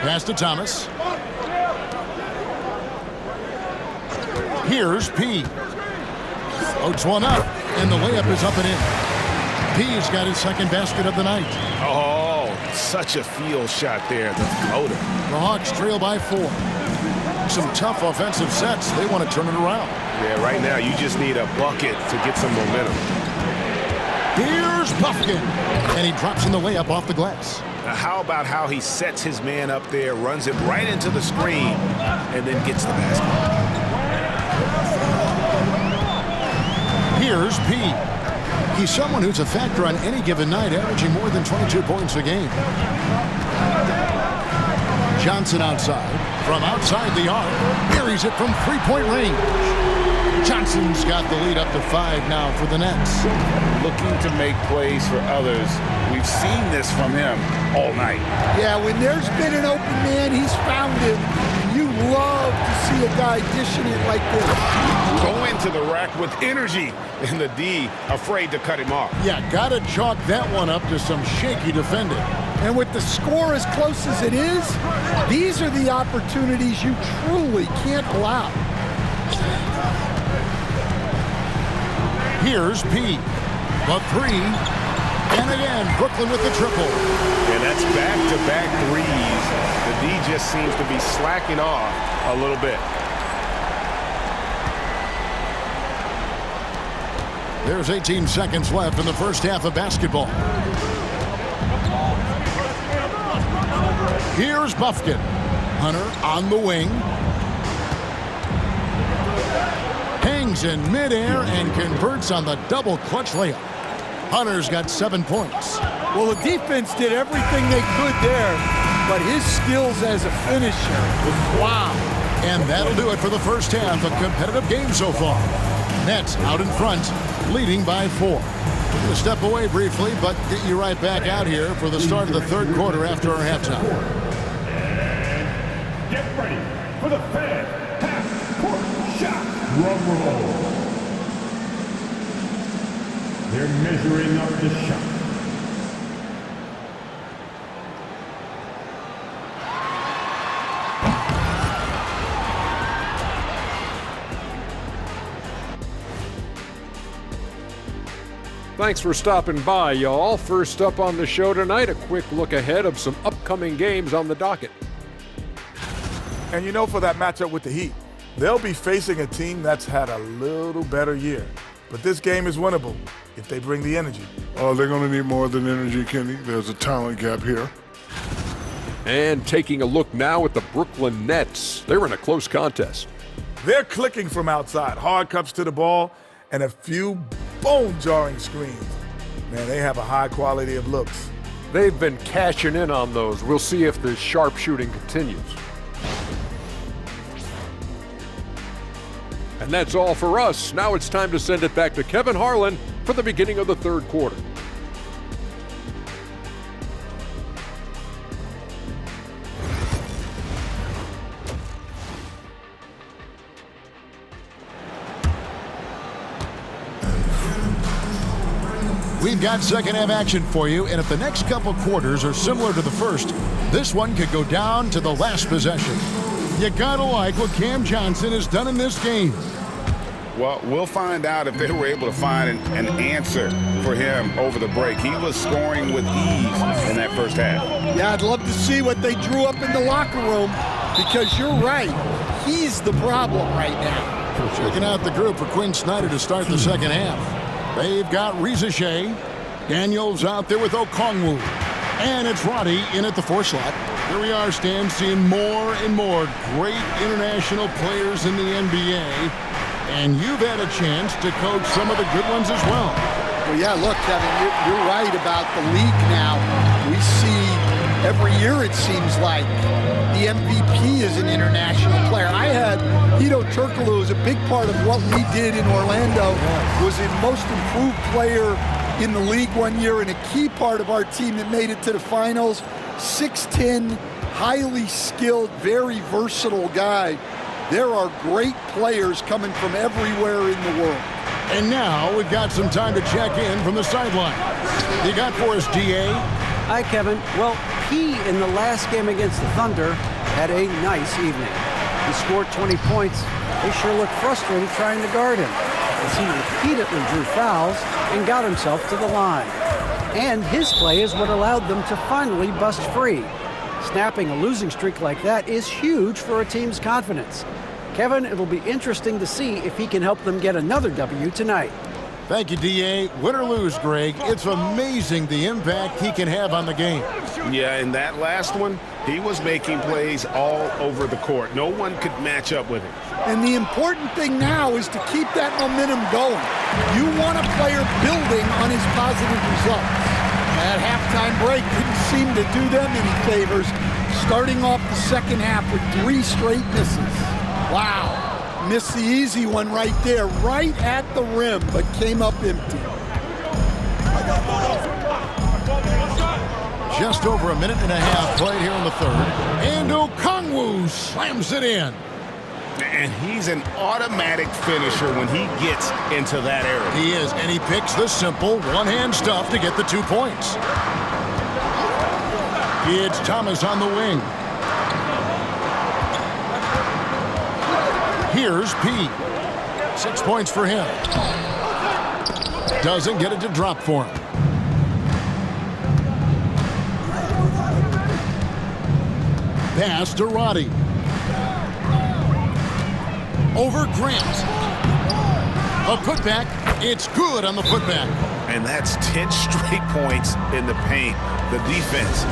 Pass to Thomas. Here's P. Floats one up, and the layup is up and in. P's got his second basket of the night. Oh, such a field shot there, the floater. The Hawks trail by 4. Some tough offensive sets. They want to turn it around. Yeah, right now you just need a bucket to get some momentum. Here's Buffkin, and he drops in the layup off the glass. Now, how about how he sets his man up there, runs it right into the screen, and then gets the basket. Here's P. He's someone who's a factor on any given night, averaging more than 22 points a game. Johnson outside. From outside the arc, buries it from three-point range. Johnson's got the lead up to 5 now for the Nets. Looking to make plays for others. We've seen this from him all night. Yeah, when there's been an open man, he's found him. You love to see a guy dishing it like this. Go into the rack with energy, and the D afraid to cut him off. Yeah, gotta chalk that one up to some shaky defending. And with the score as close as it is, these are the opportunities you truly can't allow. Here's P. The 3. And again, Brooklyn with the triple. And that's back-to-back threes. The D just seems to be slacking off a little bit. There's 18 seconds left in the first half of basketball. Here's Buffkin. Hunter on the wing. Hangs in midair and converts on the double clutch layup. Hunter's got 7 points. Well, the defense did everything they could there, but his skills as a finisher was wow. And that'll do it for the first half. A competitive game so far. Nets out in front, leading by 4. We're going to step away briefly, but get you right back out here for the start of the third quarter after our halftime. And get ready for the fan half-court shot. Drum roll. They're measuring up the shot. Thanks for stopping by, y'all. First up on the show tonight, a quick look ahead of some upcoming games on the docket. And you know, for that matchup with the Heat, they'll be facing a team that's had a little better year. But this game is winnable if they bring the energy. Oh, they're going to need more than energy, Kenny. There's a talent gap here. And taking a look now at the Brooklyn Nets. They're in a close contest. They're clicking from outside, hard cups to the ball, and a few bone-jarring screens. Man, they have a high quality of looks. They've been cashing in on those. We'll see if the sharp shooting continues. And that's all for us. Now it's time to send it back to Kevin Harlan for the beginning of the third quarter. We've got second half action for you, and if the next couple quarters are similar to the first, this one could go down to the last possession. You gotta like what Cam Johnson has done in this game. Well, we'll find out if they were able to find an answer for him over the break. He was scoring with ease in that first half. Yeah, I'd love to see what they drew up in the locker room, because you're right. He's the problem right now. Checking out the group for Quinn Snyder to start the second half. They've got Reza Shea. Daniels out there with Okongwu. And it's Roddy in at the 4 slot. Here we are, Stan, seeing more and more great international players in the NBA. And you've had a chance to coach some of the good ones as well. Well, yeah, look, Kevin, you're right about the league now. We see every year, it seems like, the MVP is an international player. I had Hedo Turkoglu as a big part of what we did in Orlando, was a most improved player in the league one year and a key part of our team that made it to the finals. 6'10", highly skilled, very versatile guy. There are great players coming from everywhere in the world. And now we've got some time to check in from the sideline. You got for us, DA? Hi, Kevin. Well, P in the last game against the Thunder had a nice evening. He scored 20 points. They sure looked frustrated trying to guard him, as he repeatedly drew fouls and got himself to the line. And his play is what allowed them to finally bust free. Snapping a losing streak like that is huge for a team's confidence. Kevin, it'll be interesting to see if he can help them get another W tonight. Thank you, D.A. Win or lose, Greg, it's amazing the impact he can have on the game. Yeah, in that last one, he was making plays all over the court. No one could match up with him. And the important thing now is to keep that momentum going. You want a player building on his positive results. That halftime break didn't seem to do them any favors, starting off the second half with 3 straight misses. Wow. Missed the easy one right there, right at the rim, but came up empty. Just over a minute and a half played here in the third. And Okongwu slams it in. And he's an automatic finisher when he gets into that area. He is, and he picks the simple one-hand stuff to get the 2 points. It's Thomas on the wing. Here's P. 6 points for him. Doesn't get it to drop for him. Pass to Roddy. Over Grant. A putback. It's good on the putback. And that's 10 straight points in the paint. The defense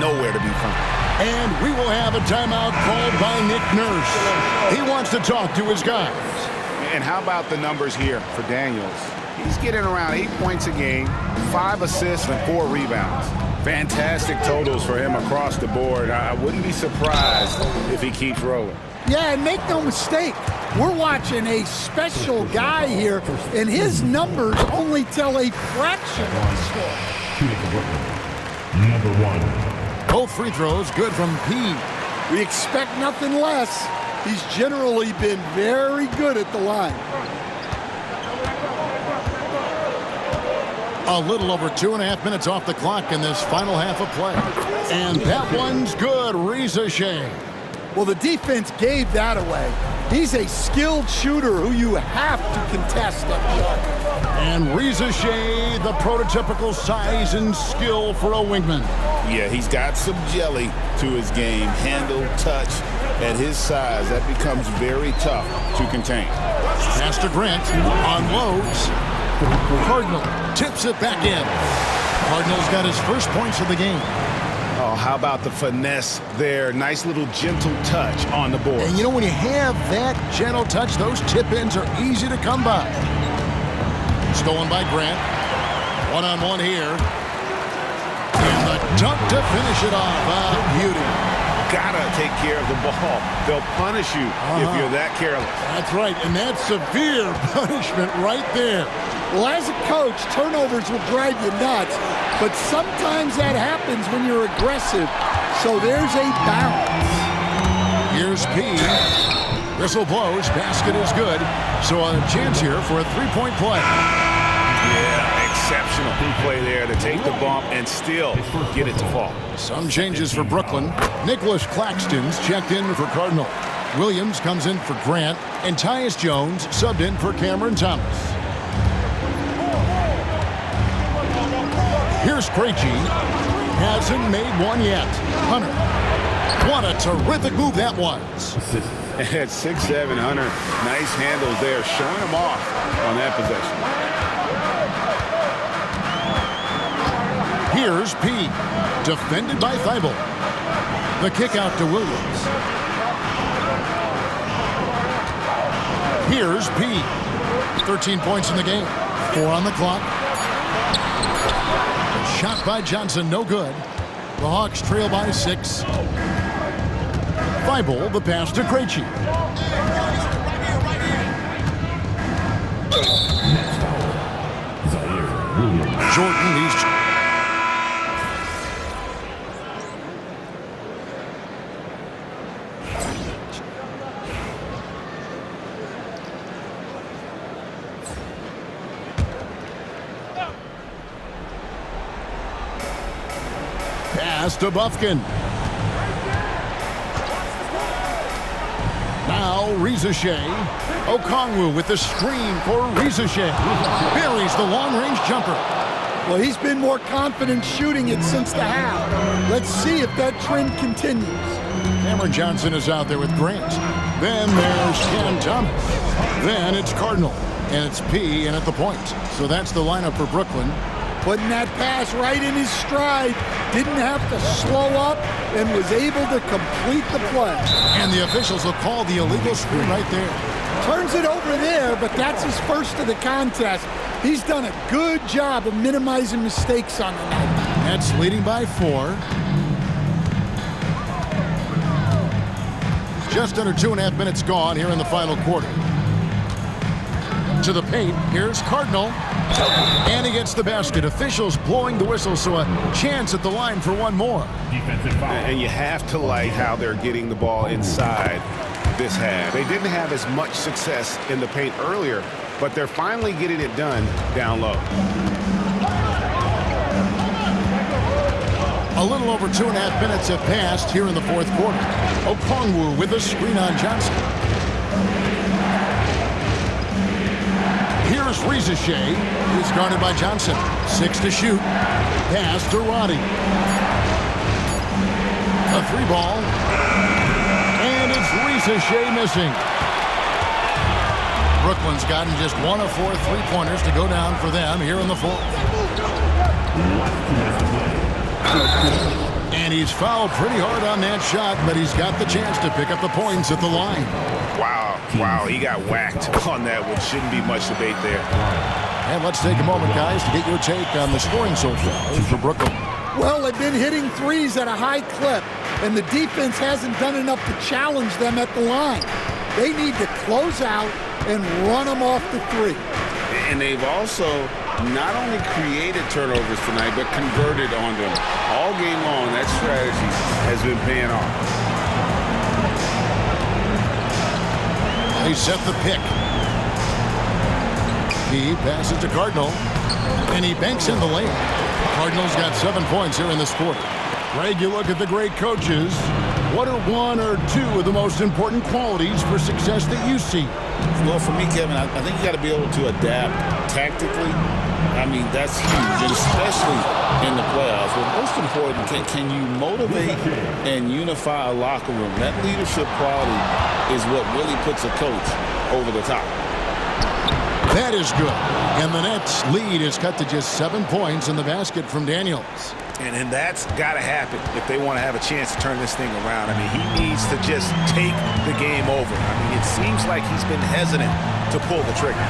nowhere to be found. And we will have a timeout called by Nick Nurse. He wants to talk to his guys. And how about the numbers here for Daniels? He's getting around 8 points a game, 5 assists, and 4 rebounds. Fantastic totals for him across the board. I wouldn't be surprised if he keeps rolling. Yeah, and make no mistake, we're watching a special guy here, and his numbers only tell a fraction of the story. Number 1. Both free throws good from P. We expect nothing less. He's generally been very good at the line. A little over 2.5 minutes off the clock in this final half of play. And that one's good. Reza Shea. Well, the defense gave that away. He's a skilled shooter who you have to contest that shot. And Reza Shea, the prototypical size and skill for a wingman. Yeah, he's got some jelly to his game. Handle, touch. At his size, that becomes very tough to contain. Pass to Grant. Unloads. Cardinal tips it back in. Cardinal's got his first points of the game. Oh, how about the finesse there? Nice little gentle touch on the board. And you know, when you have that gentle touch, those tip-ins are easy to come by. Stolen by Grant. One-on-one here. And the dunk to finish it off. Beauty. Gotta take care of the ball. They'll punish you if you're that careless. That's right, and that's severe punishment right there. Well, as a coach, turnovers will drive you nuts, but sometimes that happens when you're aggressive. So there's a balance. Here's P. Whistle blows. Basket is good. So a chance here for a three-point play. Yeah, exceptional play there to take the bump and still get it to fall. Some changes for Brooklyn. Nicholas Claxton's checked in for Cardinal. Williams comes in for Grant, and Tyus Jones subbed in for Cameron Thomas. Here's Krejci. Hasn't made one yet. Hunter. What a terrific move that was. At 6'7", Hunter, nice handles there, showing him off on that possession. Here's P. Defended by Thibault. The kick out to Williams. Here's P. 13 points in the game. 4 on the clock. Shot by Johnson, no good. The Hawks trail by 6. Thibault, the pass to Krejci. Jordan, he's... Pass to Bufkin. Now Rizachet. Okongwu with the screen for Rizachet. Buries the long-range jumper. Well, he's been more confident shooting it since the half. Let's see if that trend continues. Cameron Johnson is out there with Grant. Then there's Cam Thomas. Then it's Cardinal. And it's P in at the point. So that's the lineup for Brooklyn. Putting that pass right in his stride. Didn't have to slow up and was able to complete the play. And the officials will call the illegal screen right there. Turns it over there, but that's his first of the contest. He's done a good job of minimizing mistakes on the night. Nets leading by 4. Just under 2.5 minutes gone here in the final quarter. To the paint, here's Cardinal. And he gets the basket. Officials blowing the whistle, so a chance at the line for one more. Defensive foul. And you have to like how they're getting the ball inside this half. They didn't have as much success in the paint earlier, but they're finally getting it done down low. A little over 2.5 minutes have passed here in the fourth quarter. Okongwu with a screen on Johnson. Here's Rizachet. He's guarded by Johnson. 6 to shoot. Pass to Roddy. A 3-ball. And it's Rizachet missing. Brooklyn's gotten just 1 of 4 3-pointers to go down for them here in the fourth. And he's fouled pretty hard on that shot, but he's got the chance to pick up the points at the line. Wow, he got whacked on that one. Shouldn't be much debate there. And let's take a moment, guys, to get your take on the scoring so far for Brooklyn. Well, they've been hitting threes at a high clip, and the defense hasn't done enough to challenge them at the line. They need to close out and run them off the three. And they've also not only created turnovers tonight, but converted on them. All game long, that strategy has been paying off. They set the pick. He passes to Cardinal, and he banks in the lane. Cardinal's got 7 points here in this quarter. Greg, you look at the great coaches. What are 1 or 2 of the most important qualities for success that you see? Well, for me, Kevin, I think you got to be able to adapt tactically. I mean, that's huge, and especially in the playoffs. But most important, can you motivate and unify a locker room? That leadership quality is what really puts a coach over the top. That is good. And the Nets' lead is cut to just 7 points in the basket from Daniels. And that's got to happen if they want to have a chance to turn this thing around. I mean, he needs to just take the game over. I mean, it seems like he's been hesitant to pull the trigger.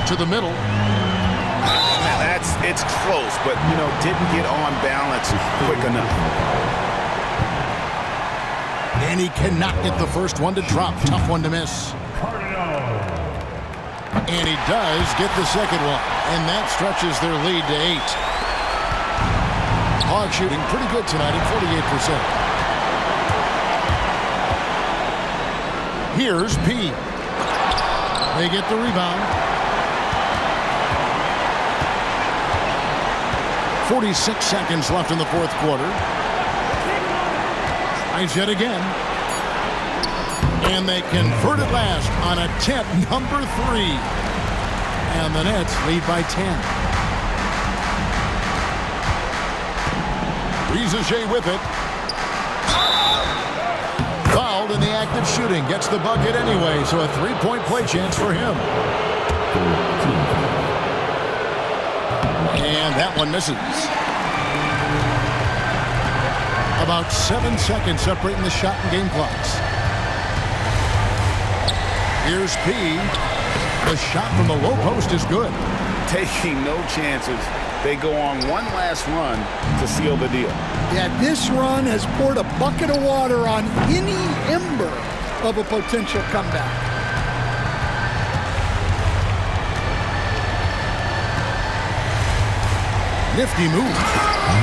To the middle. It's close, but, didn't get on balance quick enough. And he cannot get the first one to drop. Tough one to miss. And he does get the second one. And that stretches their lead to 8. Hawks shooting pretty good tonight at 48%. Here's P. They get the rebound. 46 seconds left in the fourth quarter. Tries yet again. And they convert at last on attempt number 3. And the Nets lead by 10. Rizachet with it. Fouled in the act of shooting. Gets the bucket anyway, so a 3-point play chance for him. And that one misses. About 7 seconds separating the shot and game clocks. Here's P. The shot from the low post is good. Taking no chances. They go on one last run to seal the deal. Yeah, this run has poured a bucket of water on any ember of a potential comeback. Nifty move.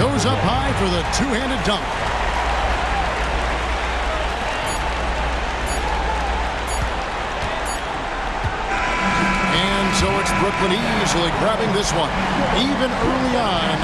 Goes up high for the two-handed dunk. And so it's Brooklyn easily grabbing this one. Even early on in the